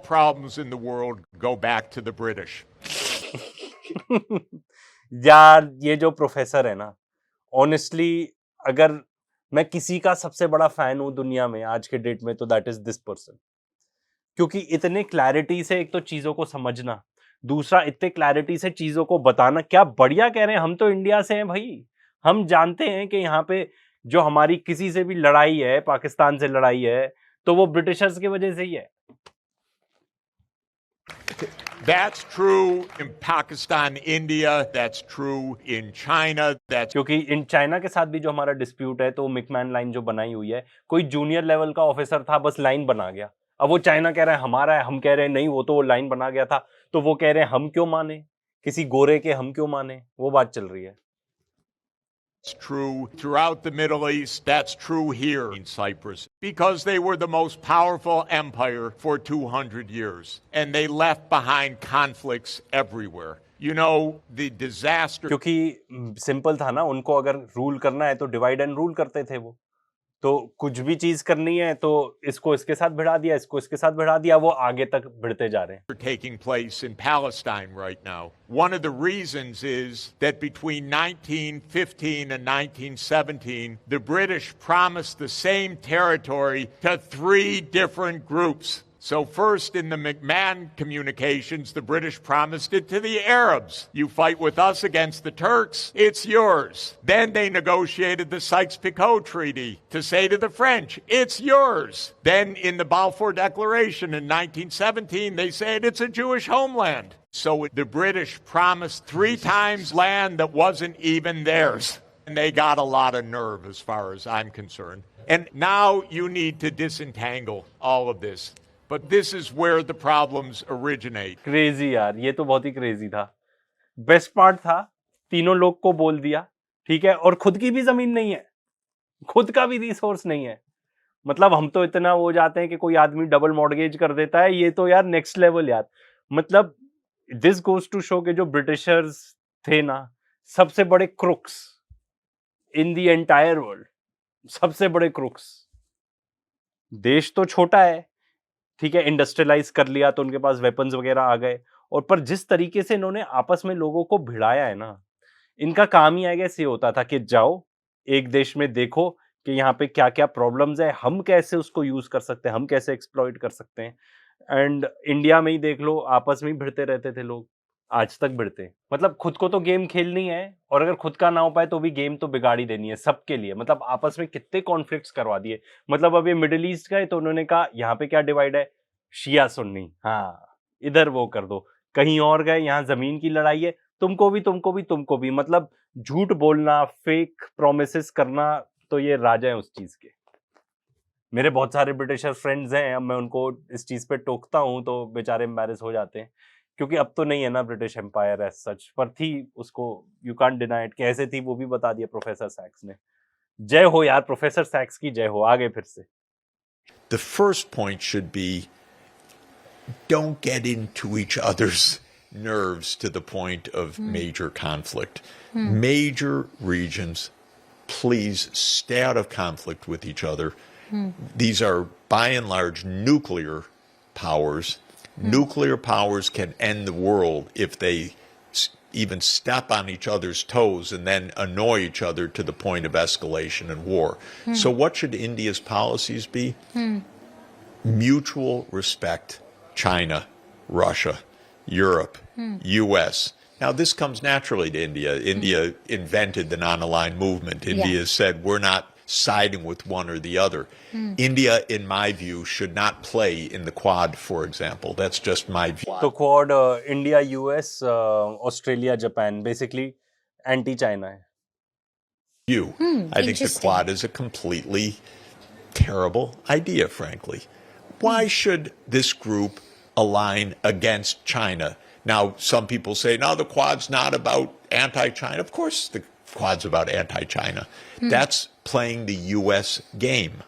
problems in the world go back to the British. यार ये जो प्रोफेसर है ना, ऑनेस्टली अगर मैं किसी का सबसे बड़ा फैन हूं दुनिया में आज के डेट में तो दैट इज दिस पर्सन, क्योंकि इतने क्लैरिटी से एक तो चीजों को समझना, दूसरा इतने क्लैरिटी से चीजों को बताना, क्या बढ़िया कह रहे हैं। हम तो इंडिया से हैं भाई, हम जानते हैं कि यहाँ पे जो हमारी किसी से भी लड़ाई है, पाकिस्तान से लड़ाई है, तो वो ब्रिटिशर्स की वजह से ही है। That's true in Pakistan, India. That's true in China. That's क्योंकि इन चाइना के साथ भी जो हमारा डिस्प्यूट है, तो मिकमैन लाइन जो बनाई हुई है, कोई जूनियर लेवल का ऑफिसर था, बस लाइन बना गया। अब वो चाइना कह रहा है हमारा है, हम कह रहे हैं नहीं वो तो लाइन बना गया था, तो वो कह रहे हैं हम क्यों माने, किसी गोरे के हम क्यों माने, वो बात चल रही है। true throughout the Middle East. That's true here in Cyprus because they were the most powerful empire for 200 years and they left behind conflicts everywhere. You know, the disaster. क्योंकि सिंपल था ना, उनको अगर रूल करना है तो divide and rule करते थे वो, तो कुछ भी चीज करनी है तो इसको इसके साथ भिड़ा दिया, इसको इसके साथ भिड़ा दिया, वो आगे तक भिड़ते जा रहे हैं। Taking place in Palestine right now. One of the reasons is that between 1915 and 1917, the British promised the same territory to 3 different groups. So first in the McMahon communications, the British promised it to the Arabs. You fight with us against the Turks, it's yours. Then they negotiated the Sykes-Picot Treaty to say to the French, it's yours. Then in the Balfour Declaration in 1917, they said it's a Jewish homeland. So the British promised 3 times land that wasn't even theirs. And they got a lot of nerve as far as I'm concerned. And now you need to disentangle all of this. But this is where the problems originate. Crazy यार, ये तो बहुत ही crazy था। Best part था, तीनों लोग को बोल दिया, ठीक है, और खुद की भी जमीन नहीं है, खुद का भी रिसोर्स नहीं है। मतलब हम तो इतना हो जाते हैं कि कोई आदमी डबल मॉर्गेज कर देता है, ये तो यार नेक्स्ट लेवल यार। मतलब दिस गोज टू शो के जो ब्रिटिशर्स थे ना, सबसे बड़े crooks in the entire world, सबसे बड़े क्रुक्स। देश तो छोटा है, ठीक है, इंडस्ट्रियलाइज कर लिया तो उनके पास वेपन्स वगैरह आ गए, और पर जिस तरीके से इन्होंने आपस में लोगों को भिड़ाया है ना, इनका काम ही आई गेस ये होता था कि जाओ एक देश में देखो कि यहाँ पे क्या क्या प्रॉब्लम्स है, हम कैसे उसको यूज कर सकते हैं, हम कैसे एक्सप्लॉइट कर सकते हैं। एंड इंडिया में ही देख लो, आपस में ही भिड़ते रहते थे लोग, आज तक भिड़ते। मतलब खुद को तो गेम खेलनी है, और अगर खुद का ना हो पाए तो भी गेम तो बिगाड़ी देनी है सबके लिए। मतलब आपस में कितने कॉन्फ्लिक्ट्स करवा दिए। मतलब अब ये मिडिल ईस्ट गए तो उन्होंने कहा यहाँ पे क्या डिवाइड है, शिया सुन्नी, हाँ इधर वो कर दो। कहीं और गए, यहाँ जमीन की लड़ाई है, तुमको भी तुमको भी तुमको भी। मतलब झूठ बोलना, फेक प्रोमिसेस करना, तो ये राजा है उस चीज के। मेरे बहुत सारे ब्रिटिशर फ्रेंड्स हैं, अब मैं उनको इस चीज पे टोकता हूं तो बेचारे एम्बैरेस हो जाते हैं, क्योंकि अब तो नहीं है ना ब्रिटिश एम्पायर एज सच, पर थी उसको, यू कांट डिनाई इट। कैसे थी वो भी बता दिया प्रोफेसर सैक्स ने। जय हो यार, प्रोफेसर सैक्स की जय हो। आगे फिर से। The first point should be, don't get into each other's nerves to the point of major conflict. Major regions, please stay out of conflict with each other. These are by and large nuclear powers. Nuclear powers can end the world if they even step on each other's toes and then annoy each other to the point of escalation and war. So what should India's policies be? Mutual respect. China, Russia, Europe, U.S. Now, this comes naturally to India. India invented the non-aligned movement. India said we're not siding with one or the other. India, in my view, should not play in the Quad, for example. That's just my view. तो quad India, US, Australia, Japan, basically anti China है। I think the Quad is a completely terrible idea, frankly. Why should this group align against China? Now, some people say, no, the Quad's not about anti-China. Of course the Quad's about anti-China. That's playing the U.S. game.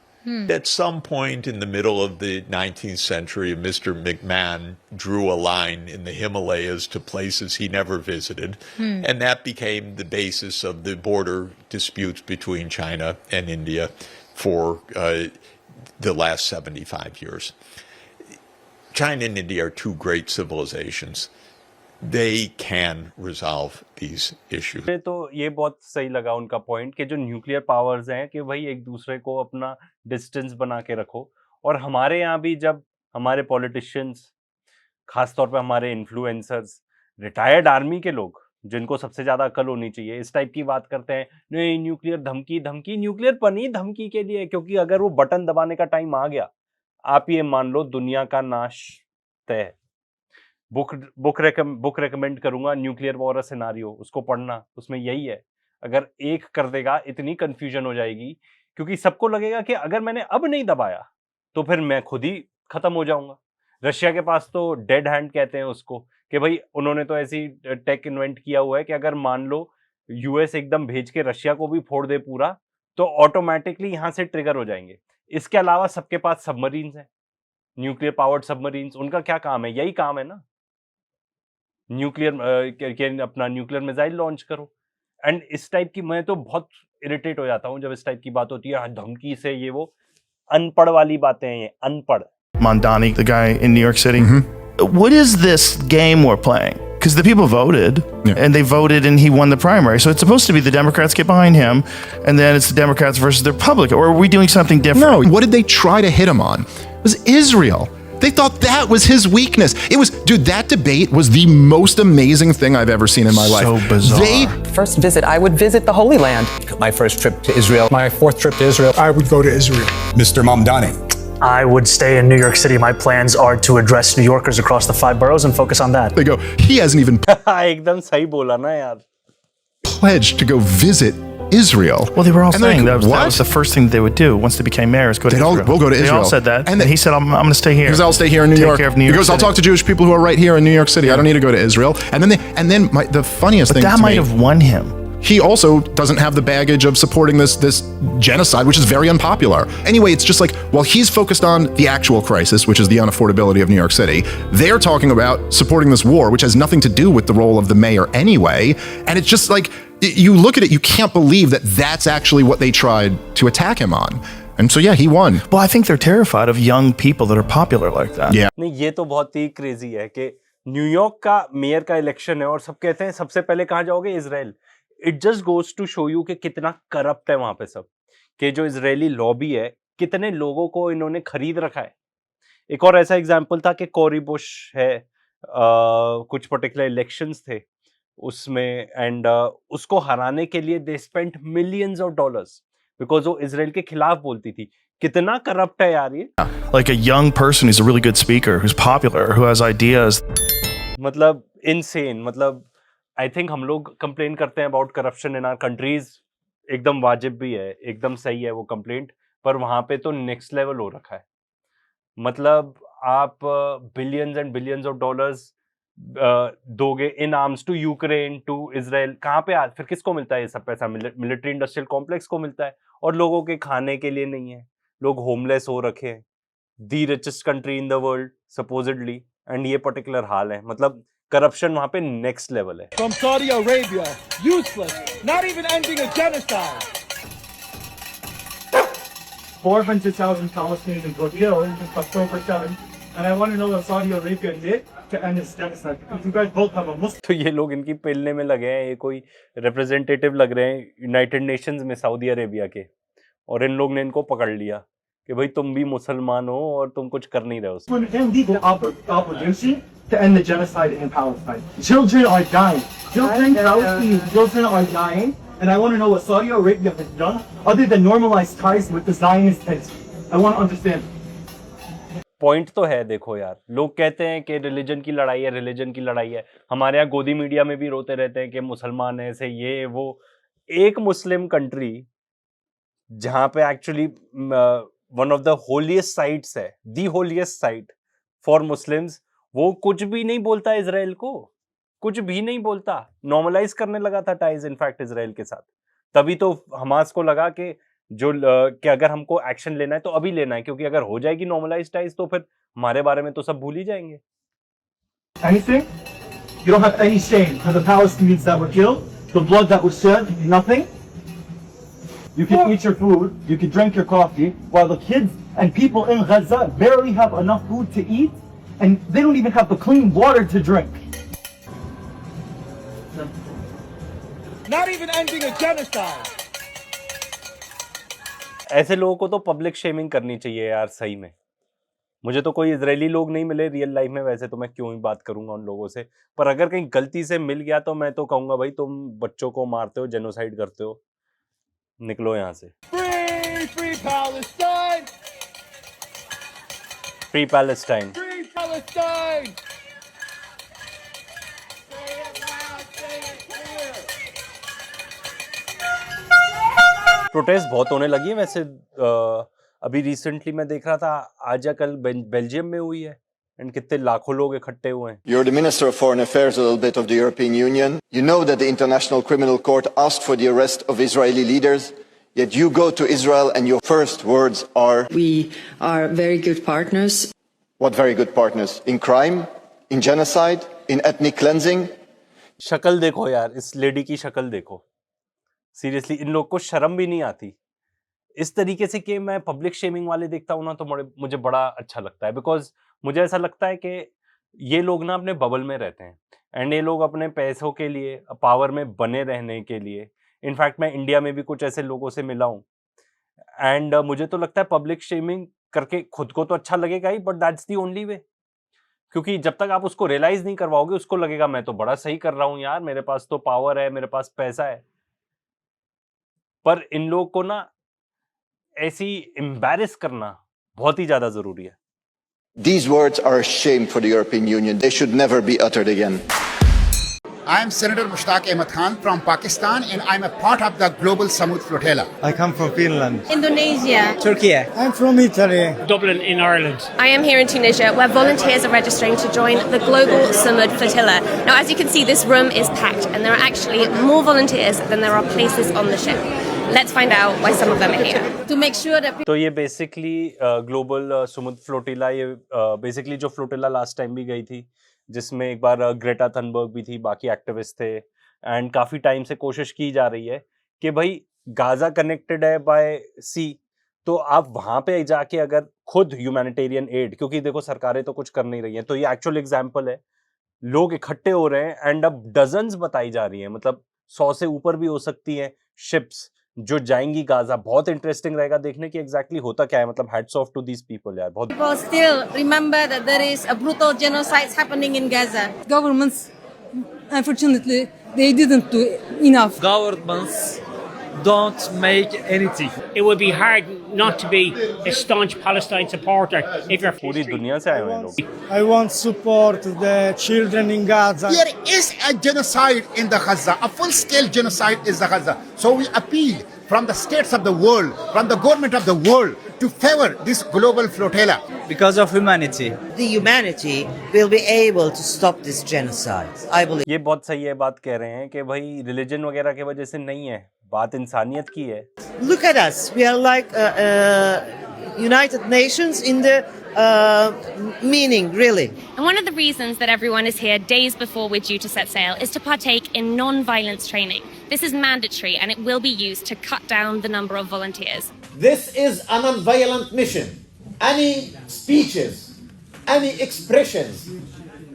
At some point in the middle of the 19th century, Mr. McMahon drew a line in the Himalayas to places he never visited, and that became the basis of the border disputes between China and India for the last 75 years. China and India are two great civilizations. They can resolve these issues. तो ये बहुत सही लगा उनका point कि जो nuclear powers हैं कि भाई एक दूसरे को अपना डिस्टेंस बना के रखो। और हमारे यहाँ भी जब हमारे पॉलिटिशियंस, खासतौर पे हमारे इन्फ्लुएंसर्स, रिटायर्ड आर्मी के लोग जिनको सबसे ज्यादा अकल होनी चाहिए, इस टाइप की बात करते हैं, नहीं न्यूक्लियर धमकी धमकी, न्यूक्लियर बनी धमकी के लिए, क्योंकि अगर वो बटन दबाने का टाइम आ गया, आप ये मान लो दुनिया का नाश तय है। बुक रेकमेंड करूंगा, न्यूक्लियर वॉर सिनारियो, उसको पढ़ना, उसमें यही है। अगर एक कर देगा इतनी कंफ्यूजन हो जाएगी, क्योंकि सबको लगेगा कि अगर मैंने अब नहीं दबाया तो फिर मैं खुद ही खत्म हो जाऊंगा। रशिया के पास तो डेड हैंड कहते हैं उसको, कि भाई उन्होंने तो ऐसी टेक इन्वेंट किया हुआ है कि अगर मान लो यूएस एकदम भेज के रशिया को भी फोड़ दे पूरा, तो ऑटोमेटिकली यहां से ट्रिगर हो जाएंगे। इसके अलावा सबके पास सबमरीन्स हैं, न्यूक्लियर पावर्ड सबमरीन्स। उनका क्या काम है? यही काम है ना, न्यूक्लियर अपना न्यूक्लियर मिसाइल लॉन्च करो। एंड इस टाइप की, मैं तो बहुत इरिटेट हो जाता हूं जब इस टाइप की बात होती है, धमकी से, ये वो अनपढ़ वाली बातें हैं, ये अनपढ़। Mamdani, the guy in New York City. What is this game we're playing? Because the people voted, and they voted, and he won the primary. So it's supposed to be the Democrats get behind him, and then it's the Democrats versus the Republicans. Or are we doing something different? No. What did they try to hit him on? It was Israel. They thought that was his weakness. It was, dude, that debate was the most amazing thing I've ever seen in my life. So bizarre. First visit, I would visit the Holy Land. My first trip to Israel. My fourth trip to Israel. I would go to Israel. Mr. Mamdani. I would stay in New York City. My plans are to address New Yorkers across the 5 boroughs and focus on that. They go, he hasn't even एकदम सही बोला ना यार। pledged to go visit Israel. Well, they were all And they're saying like, that was the first thing they would do once they became mayor is go to They'd all- Israel. we'll go to They all Israel. said that. And And he said, I'm going to stay here. Because I'll stay here in New Take York. care of New York He goes, I'll City. talk to Jewish people who are right here in New York City. I don't need to go to Israel. And then the funniest But thing that to might me, have won him. he also doesn't have the baggage of supporting this genocide, which is very unpopular. Anyway, it's just like, while he's focused on the actual crisis, which is the unaffordability of New York City, they're talking about supporting this war, which has nothing to do with the role of the mayor anyway. And it's just like, you look at it, you can't believe that that's actually what they tried to attack him on. And so, yeah, he won. Well, I think they're terrified of young people that are popular like that. Yeah. नहीं, ये तो बहुत ही crazy है कि New York का mayor का election है और सब कहते हैं सबसे पहले कहाँ जाओगे? Israel. It just goes to show you कि कितना करप्ट है वहां पे सब, कि जो इजरायली लॉबी है, कितने लोगों को इन्होंने खरीद रखा है। एक और ऐसा एग्जांपल था कि कोरी बुश है, कुछ पर्टिकुलर इलेक्शंस थे उसमें, एंड उसको हराने के लिए they spent millions of dollars because वो इजराइल के खिलाफ बोलती थी। कितना करप्ट है यार ये। Like a young person who's a really good speaker, who's popular, who has ideas. मतलब इनसेन। मतलब आई थिंक हम लोग कंप्लेन करते हैं about corruption in our countries, एकदम वाजिब भी है, एकदम सही है वो कंप्लेंट, पर वहां पे तो नेक्स्ट लेवल हो रखा है। मतलब आप billions and billions of dollars दोगे in arms to Ukraine, to Israel, कहाँ पे आज फिर किसको मिलता है ये सब पैसा? मिलिट्री इंडस्ट्रियल कॉम्प्लेक्स को मिलता है, और लोगों के खाने के लिए नहीं है। लोग होमलेस हो रखे हैं, the richest country in the world supposedly, and ये पर्टिकुलर हाल है। मतलब करप्शन वहां पे नेक्स्ट लेवल है। From Saudi Arabia, useless, not even ending a genocide. 400,000 Palestinians were killed in October 7, and I want to know what Saudi Arabia did to end this genocide. Because you guys both have a Muslim. तो ये लोग इनकी पेलने में लगे हैं, ये कोई representative लग रहे हैं यूनाइटेड नेशंस में सऊदी अरेबिया के, और इन लोग ने इनको पकड़ लिया कि भाई तुम भी मुसलमान हो और तुम कुछ कर नहीं रहे हो। Illegal obligation to end the genocide in Palestine. Children are dying. Palestinian children are dying, and I want to know what Saudi Arabia has done other than normalize ties with the Zionist entity. I want to understand. Point तो है, देखो यार, लोग कहते हैं कि religion की लड़ाई है, रिलीजन की लड़ाई है। हमारे यहाँ गोदी मीडिया में भी रोते रहते हैं कि मुसलमान ऐसे ये वो। एक मुस्लिम कंट्री जहां पे actually one of the holiest sites है, दी होलीएस्ट साइट फॉर मुस्लिम्स, वो कुछ भी नहीं बोलता इजराइल को, कुछ भी नहीं बोलता। नॉर्मलाइज करने लगा था टाइज इनफैक्ट इजराइल के साथ। तभी तो हमास को लगा कि कि अगर हमको एक्शन लेना है तो अभी लेना है, क्योंकि अगर हो जाएगी नॉर्मलाइज टाइज तो फिर हमारे बारे में तो सब भूल ही जाएंगे। Anything? You don't have any shame for the Palestinians that were killed, the blood that was shed, nothing? You can eat your food, you can drink your coffee, while the kids and people in Gaza barely have enough food to eat, and they don't even have the clean water to drink. Not even ending a genocide. ऐसे लोगों को तो public shaming करनी चाहिए यार, सही में। मुझे तो कोई इजरायली लोग नहीं मिले रियल लाइफ में, वैसे तो मैं क्यों ही बात करूंगा उन लोगों से, पर अगर कहीं गलती से मिल गया तो मैं तो कहूंगा भाई तुम बच्चों को मारते हो, जेनोसाइड करते हो, निकलो यहाँ से। Free Palestine! Free Palestine. Free Palestine! Protest बहुत होने लगी है वैसे। अभी रिसेंटली मैं देख रहा था, आज या कल बेल्जियम में हुई है, एंड कितने लाखों लोग इकट्ठे हुए हैं। You're the Minister of Foreign Affairs a little bit of the European Union. You know that the International Criminal Court asked for the arrest of Israeli leaders, yet you go to Israel and your first words are... We are very good partners. What very good partners? In crime? In genocide? In ethnic cleansing? शक्ल देखो यार, इस lady की शक्ल देखो, seriously in लोग को शर्म भी नहीं आती। इस तरीके से कि मैं पब्लिक शेमिंग वाले देखता हूँ ना, तो मुझे बड़ा अच्छा लगता है, बिकॉज मुझे ऐसा लगता है कि ये लोग ना अपने बबल में रहते हैं, एंड ये लोग अपने पैसों के लिए, पावर में बने रहने के लिए, इनफैक्ट मैं इंडिया में भी कुछ ऐसे लोगों से मिला हूँ, एंड मुझे तो लगता है पब्लिक शेमिंग करके खुद को तो अच्छा लगेगा ही, but that's the only way. क्योंकि जब तक आप उसको रियलाइज नहीं करवाओगे, उसको लगेगा मैं तो बड़ा सही कर रहा हूँ यार, मेरे पास तो पावर है, मेरे पास पैसा है। पर इन लोग को ना ऐसी एम्बैरेस करना बहुत ही ज्यादा जरूरी है। These words are a shame for the European Union. They should never be uttered again. I am Senator Mushtaq Ahmed Khan from Pakistan, and I'm a part of the Global Samud Flotilla. I come from Finland. Indonesia. Turkey. I'm from Italy. Dublin in Ireland. I am here in Tunisia, where volunteers are registering to join the Global Samud Flotilla. Now, as you can see, this room is packed, and there are actually more volunteers than there are places on the ship. Let's find out why some of them are here. To make sure that... तो ये basically global समुद्र flotilla, ये basically जो flotilla last time भी गई थी, जिसमें एक बार ग्रेटा थनबर्ग भी थी, बाकी एक्टिविस्ट थे, एंड काफ़ी टाइम से कोशिश की जा रही है कि भाई गाज़ा कनेक्टेड है बाय सी, तो आप वहाँ पे जाके अगर खुद ह्यूमैनिटेरियन एड, क्योंकि देखो सरकारें तो कुछ कर नहीं रही हैं, तो ये एक्चुअल एग्जाम्पल है, लोग इकट्ठे हो रहे हैं, एंड अब डजन्स बताई जा रही हैं, मतलब 100 से ऊपर भी हो सकती हैं शिप्स जो जाएंगी गाजा। बहुत इंटरेस्टिंग रहेगा देखने की एग्जैक्टली होता क्या है, मतलब hats off to these people यार। बहुत People still remember that there is a brutal genocide happening in Gaza. Governments, unfortunately, they didn't do enough. Governments don't make anything. It would be hard not to be a staunch Palestine supporter if you're... पूरी दुनिया से आए हुए हैं लोग। I want support the children in Gaza. There is a genocide in the Gaza, a full-scale genocide is the Gaza. So we appeal from the states of the world, from the government of the world, to favor this global flotilla. Because of humanity. The humanity will be able to stop this genocide, I believe. ये बहुत सही है बात कह रहे हैं कि भाई रिलीजन वगैरह की वजह से नहीं है, बात इंसानियत की है। Look at us, we are like United Nations in the meaning, really. And one of the reasons that everyone is here days before we're due to set sail is to partake in non-violence training. This is mandatory and it will be used to cut down the number of volunteers. This is a non-violent mission. Any speeches, any expressions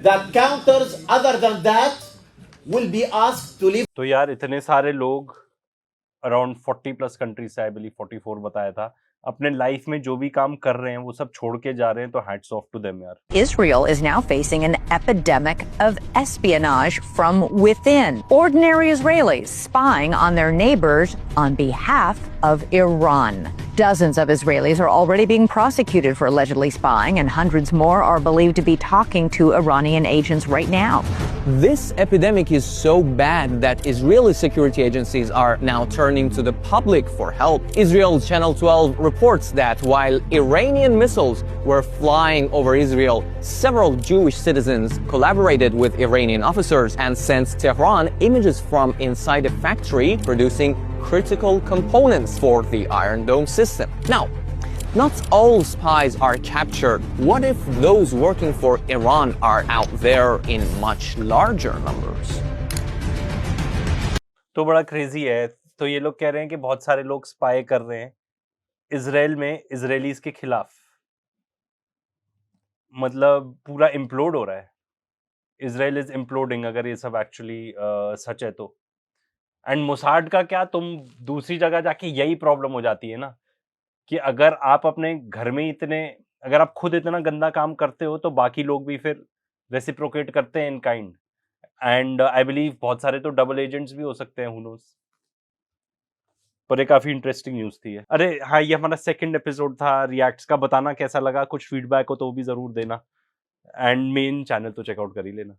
that counters other than that will be asked to leave. तो यार इतने सारे लोग around 40 plus countries से, I believe 44 बताया था, अपने life में जो भी काम कर रहे हैं वो सब छोड़ के जा रहे हैं, तो हैट्स ऑफ टू देम यार। Israel is now facing an epidemic of espionage from within. Ordinary Israelis spying on their neighbors on behalf of Iran. Dozens of Israelis are already being prosecuted for allegedly spying, and hundreds more are believed to be talking to Iranian agents right now. This epidemic is so bad that Israeli security agencies are now turning to the public for help. Israel's Channel 12 reports that while Iranian missiles were flying over Israel, several Jewish citizens collaborated with Iranian officers and sent Tehran images from inside a factory producing critical components for the Iron Dome system. Now, not all spies are captured. What if those working for Iran are out there in much larger numbers? तो बड़ा crazy है। तो ये लोग कह रहे हैं कि बहुत सारे लोग स्पाई कर रहे हैं इजराइल में इजरायलीज के खिलाफ। मतलब पूरा इम्प्लोड हो रहा है, इजराइल इज इम्प्लोडिंग, अगर ये सब एक्चुअली सच है तो। एंड मोसाड का क्या, तुम दूसरी जगह जाके यही प्रॉब्लम हो जाती है ना, कि अगर आप अपने घर में इतने, अगर आप खुद इतना गंदा काम करते हो तो बाकी लोग भी फिर रेसिप्रोकेट करते हैं in kind. And I believe बहुत सारे तो डबल एजेंट्स भी हो सकते हैं, हु नोस। पर ये काफी इंटरेस्टिंग न्यूज थी। अरे हाँ, ये हमारा सेकंड एपिसोड था रिएक्ट्स का। बताना कैसा लगा, कुछ फीडबैक हो तो वो भी जरूर देना, एंड मेन चैनल तो चेकआउट कर ही लेना।